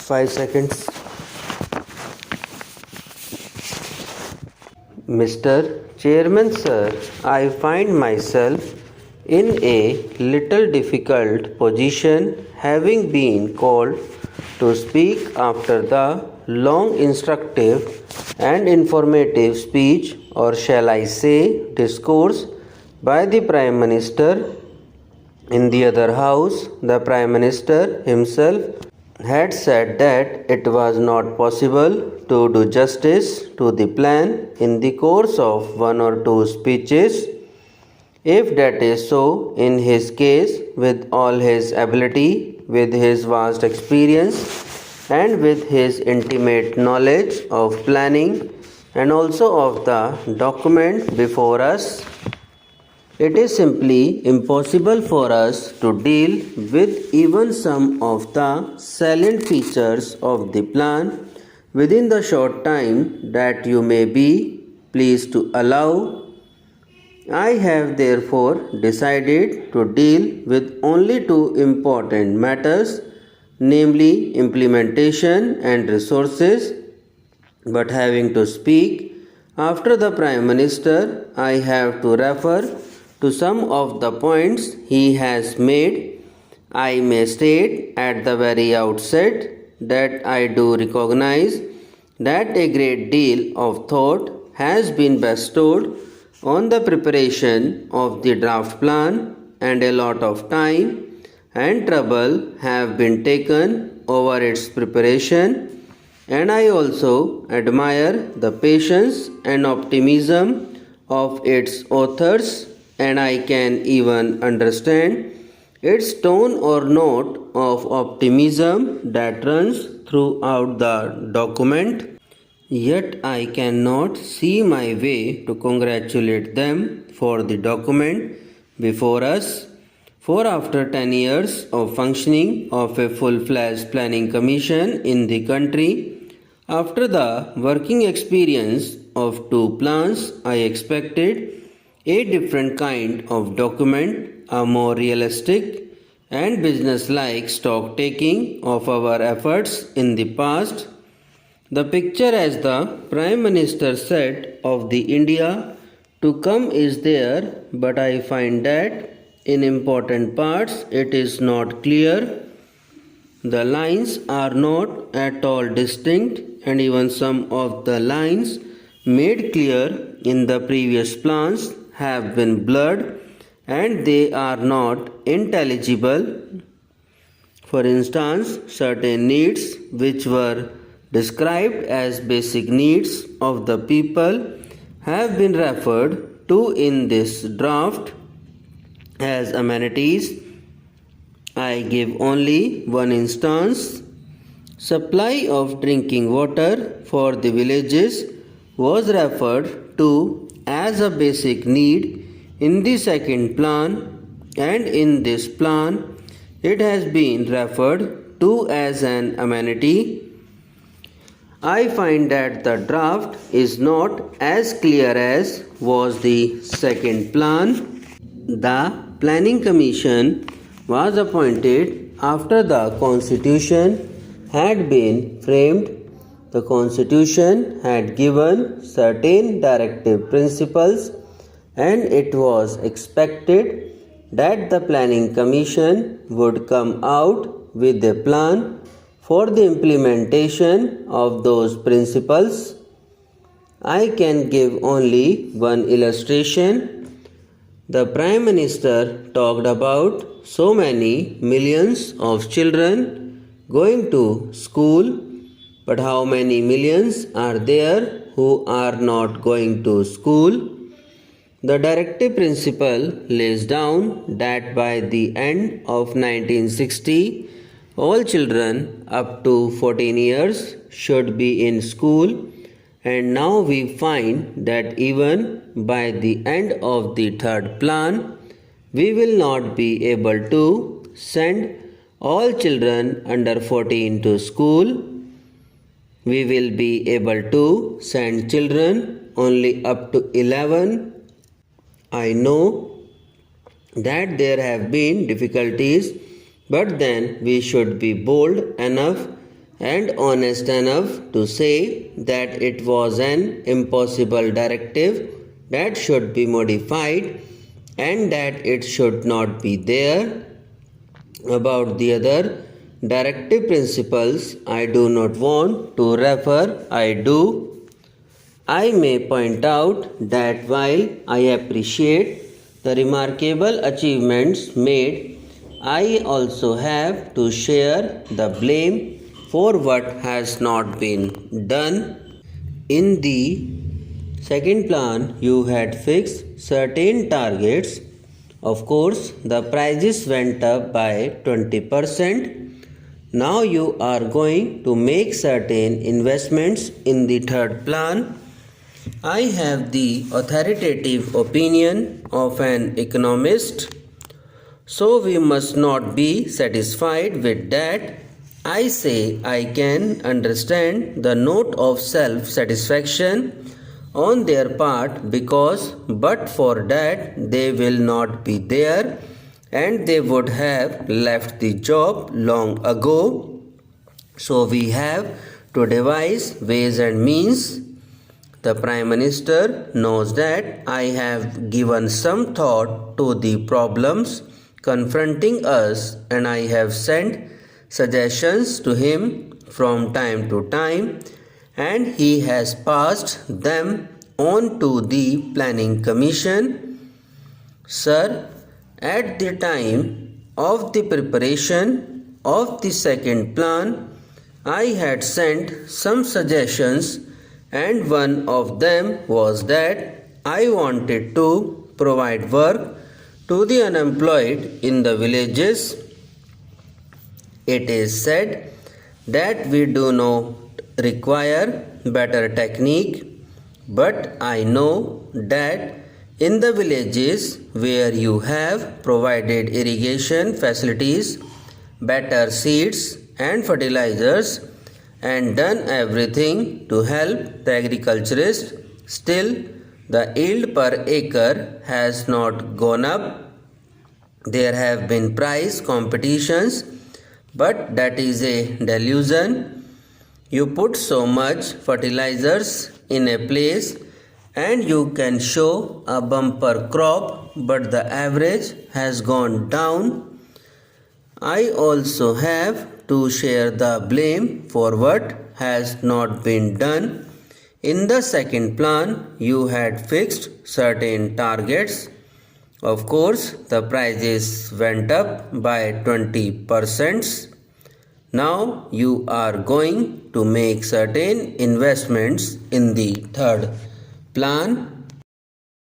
5 seconds. Mr. Chairman sir, I find myself in a little difficult position, having been called to speak after the long instructive and informative speech, or shall I say discourse, by the Prime Minister. In the other house, the Prime Minister himself had said that it was not possible to do justice to the plan in the course of one or two speeches. If that is so, in his case, with all his ability, with his vast experience, and with his intimate knowledge of planning and also of the document before us, it is simply impossible for us to deal with even some of the salient features of the plan within the short time that you may be pleased to allow. I have therefore decided to deal with only two important matters, namely implementation and resources. But having to speak after the Prime Minister, I have to refer to some of the points he has made. I may state at the very outset that I do recognize that a great deal of thought has been bestowed on the preparation of the draft plan, and a lot of time and trouble have been taken over its preparation, and I also admire the patience and optimism of its authors, and I can even understand its tone or note of optimism that runs throughout the document. Yet I cannot see my way to congratulate them for the document before us, for after 10 years of functioning of a full-fledged planning commission in the country, after the working experience of two plans, I expected a different kind of document, a more realistic and business-like stock taking of our efforts in the past. The picture, as the Prime Minister said, of the India to come is there, but I find that in important parts it is not clear. The lines are not at all distinct, and even some of the lines made clear in the previous plans have been blurred, and they are not intelligible. For instance, certain needs which were described as basic needs of the people have been referred to in this draft as amenities. I give only one instance. Supply of drinking water for the villages was referred to as a basic need in the second plan, and in this plan it has been referred to as an amenity. I find that the draft is not as clear as was the second plan. The Planning Commission was appointed after the Constitution had been framed. The Constitution had given certain directive principles, and it was expected that the Planning Commission would come out with a plan for the implementation of those principles. I can give only one illustration. The Prime Minister talked about so many millions of children going to school, but how many millions are there who are not going to school? The directive principle lays down that by the end of 1960, all children up to 14 years should be in school, and now we find that even by the end of the third plan, we will not be able to send all children under 14 to school. We will be able to send children only up to 11. I know that there have been difficulties, but then we should be bold enough and honest enough to say that it was an impossible directive that should be modified and that it should not be there. About the other directive principles I do not want to refer, I do. I may point out that while I appreciate the remarkable achievements made, I also have to share the blame for what has not been done. In the second plan, you had fixed certain targets. Of course, the prices went up by 20%. Now you are going to make certain investments in the third plan. I have the authoritative opinion of an economist, so we must not be satisfied with that. I say I can understand the note of self-satisfaction on their part because but for that they will not be there and they would have left the job long ago. So we have to devise ways and means. The Prime Minister knows that I have given some thought to the problems confronting us and I have sent suggestions to him from time to time and he has passed them on to the Planning Commission. Sir, at the time of the preparation of the second plan, I had sent some suggestions and one of them was that I wanted to provide work to the unemployed in the villages. It is said that we do not require better technique, but I know that in the villages where you have provided irrigation facilities, better seeds and fertilizers, and done everything to help the agriculturist, still the yield per acre has not gone up. There have been price competitions, but that is a delusion. You put so much fertilizers in a place and you can show a bumper crop, but the average has gone down. I also have to share the blame for what has not been done. In the second plan, you had fixed certain targets. Of course, the prices went up by 20%. Now you are going to make certain investments in the third plan.